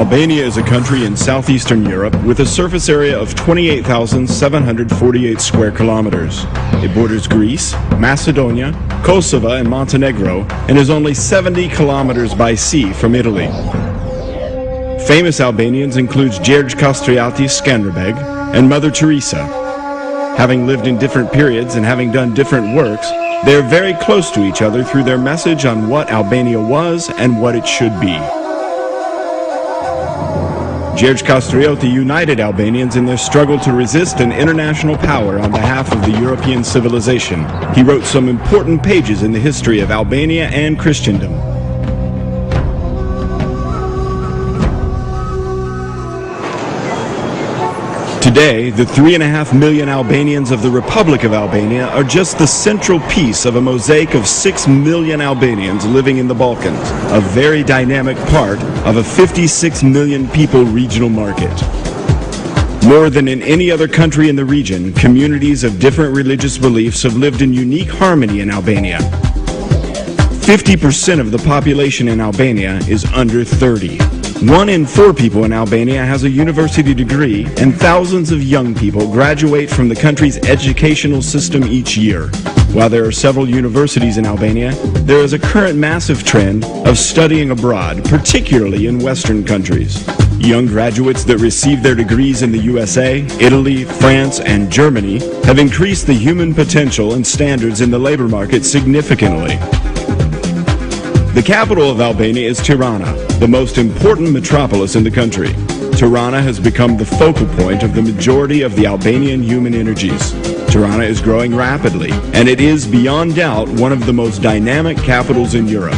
Albania is a country in southeastern Europe with a surface area of 28,748 square kilometers. It borders Greece, Macedonia, Kosovo, and Montenegro, and is only 70 kilometers by sea from Italy. Famous Albanians include Gjergj Kastriati Skanderbeg and Mother Teresa. Having lived in different periods and having done different works, they are very close to each other through their message on what Albania was and what it should be. Gjergj Kastrioti united Albanians in their struggle to resist an international power on behalf of the European civilization. He wrote some important pages in the history of Albania and Christendom. Today, the 3.5 million Albanians of the Republic of Albania are just the central piece of a mosaic of 6 million Albanians living in the Balkans, a very dynamic part of a 56 million people regional market. More than in any other country in the region, communities of different religious beliefs have lived in unique harmony in Albania. 50% of the population in Albania is under 30. 1 in 4 people in Albania has a university degree, and thousands of young people graduate from the country's educational system each year. While there are several universities in Albania, there is a current massive trend of studying abroad, particularly in Western countries. Young graduates that receive their degrees in the USA, Italy, France, and Germany have increased the human potential and standards in the labor market significantly. The capital of Albania is Tirana, the most important metropolis in the country. Tirana has become the focal point of the majority of the Albanian human energies. Tirana is growing rapidly, and it is beyond doubt one of the most dynamic capitals in Europe.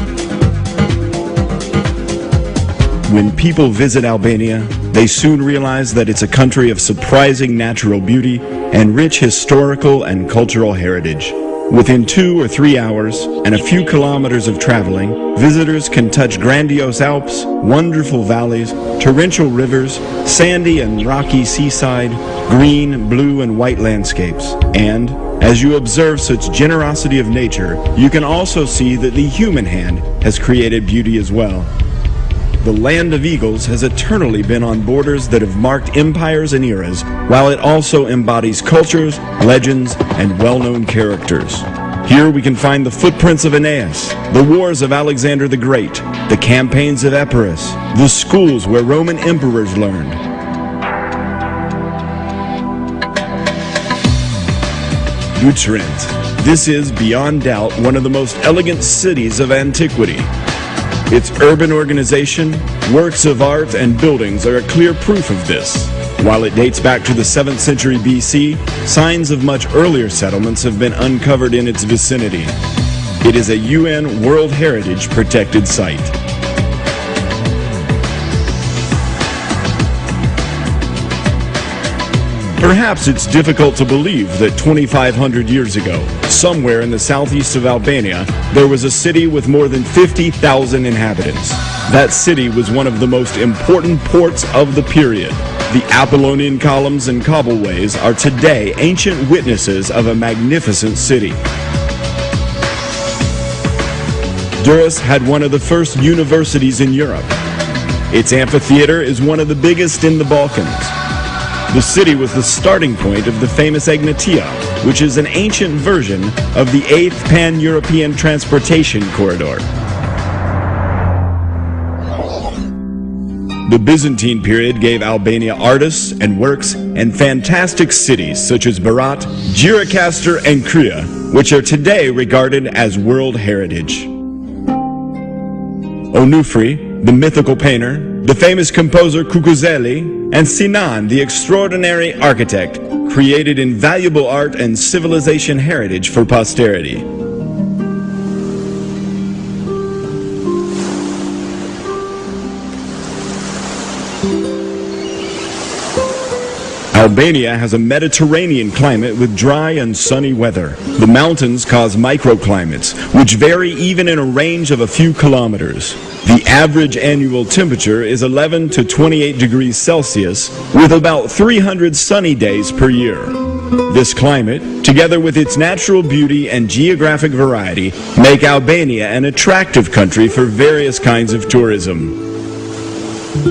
When people visit Albania, they soon realize that it's a country of surprising natural beauty and rich historical and cultural heritage. Within 2 or 3 hours and a few kilometers of traveling, visitors can touch grandiose Alps, wonderful valleys, torrential rivers, sandy and rocky seaside, green, blue, and white landscapes. And as you observe such generosity of nature, you can also see that the human hand has created beauty as well. The land of eagles has eternally been on borders that have marked empires and eras, while it also embodies cultures, legends, and well-known characters. Here we can find the footprints of Aeneas, the wars of Alexander the Great, the campaigns of Epirus, the schools where Roman emperors learned. Utrecht. This is, beyond doubt, one of the most elegant cities of antiquity. Its urban organization, works of art, and buildings are a clear proof of this. While it dates back to the 7th century BC, signs of much earlier settlements have been uncovered in its vicinity. It is a UN World Heritage protected site. Perhaps it's difficult to believe that 2,500 years ago, somewhere in the southeast of Albania, there was a city with more than 50,000 inhabitants. That city was one of the most important ports of the period. The Apollonian columns and cobbleways are today ancient witnesses of a magnificent city. Durrës had one of the first universities in Europe. Its amphitheater is one of the biggest in the Balkans. The city was the starting point of the famous Egnatia, which is an ancient version of the 8th Pan-European Transportation Corridor. The Byzantine period gave Albania artists and works and fantastic cities such as Berat, Gjirokastër, and Krye, which are today regarded as World Heritage. Onufri, the mythical painter, the famous composer Kukuzeli, and Sinan, the extraordinary architect, created invaluable art and civilization heritage for posterity. Albania has a Mediterranean climate with dry and sunny weather. The mountains cause microclimates, which vary even in a range of a few kilometers. The average annual temperature is 11 to 28 degrees Celsius, with about 300 sunny days per year. This climate, together with its natural beauty and geographic variety, make Albania an attractive country for various kinds of tourism.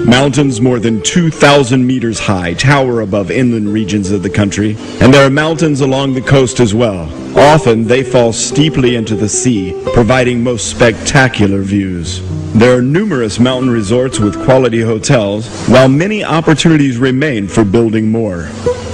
Mountains more than 2,000 meters high tower above inland regions of the country, and there are mountains along the coast as well. Often they fall steeply into the sea, providing most spectacular views. There are numerous mountain resorts with quality hotels, while many opportunities remain for building more.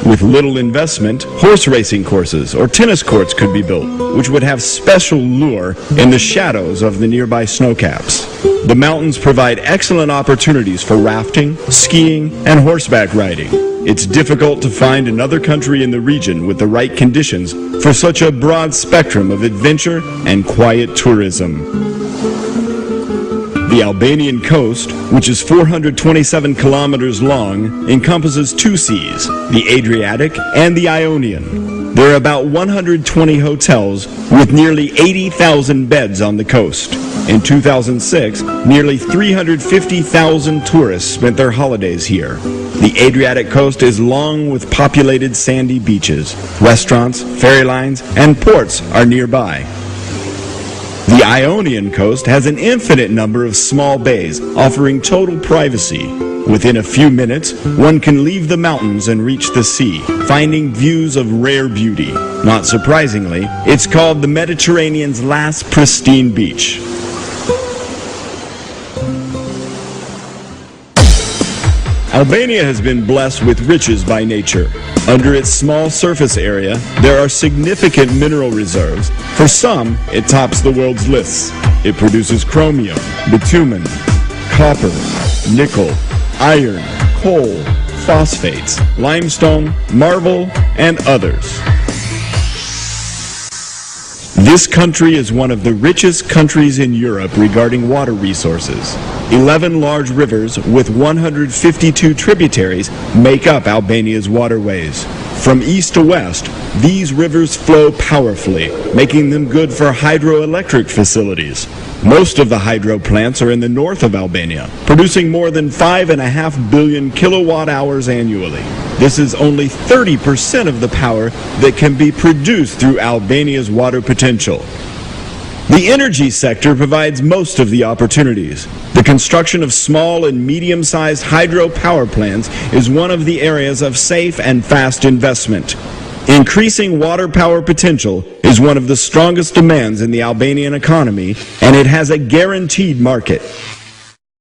With little investment, horse racing courses or tennis courts could be built, which would have special lure in the shadows of the nearby snowcaps. The mountains provide excellent opportunities for rafting, skiing, and horseback riding. It's difficult to find another country in the region with the right conditions for such a broad spectrum of adventure and quiet tourism. The Albanian coast, which is 427 kilometers long, encompasses two seas, the Adriatic and the Ionian. There are about 120 hotels with nearly 80,000 beds on the coast. In 2006, nearly 350,000 tourists spent their holidays here. The Adriatic coast is long with populated sandy beaches. Restaurants, ferry lines, and ports are nearby. The Ionian coast has an infinite number of small bays, offering total privacy. Within a few minutes, one can leave the mountains and reach the sea, finding views of rare beauty. Not surprisingly, it's called the Mediterranean's last pristine beach. Albania has been blessed with riches by nature. Under its small surface area, there are significant mineral reserves. For some, it tops the world's lists. It produces chromium, bitumen, copper, nickel, iron, coal, phosphates, limestone, marble, and others. This country is one of the richest countries in Europe regarding water resources. 11 large rivers with 152 tributaries make up Albania's waterways. From east to west, these rivers flow powerfully, making them good for hydroelectric facilities. Most of the hydro plants are in the north of Albania, producing more than 5.5 billion kilowatt hours annually. This is only 30% of the power that can be produced through Albania's water potential. The energy sector provides most of the opportunities. The construction of small and medium-sized hydro power plants is one of the areas of safe and fast investment. Increasing water power potential is one of the strongest demands in the Albanian economy, and it has a guaranteed market.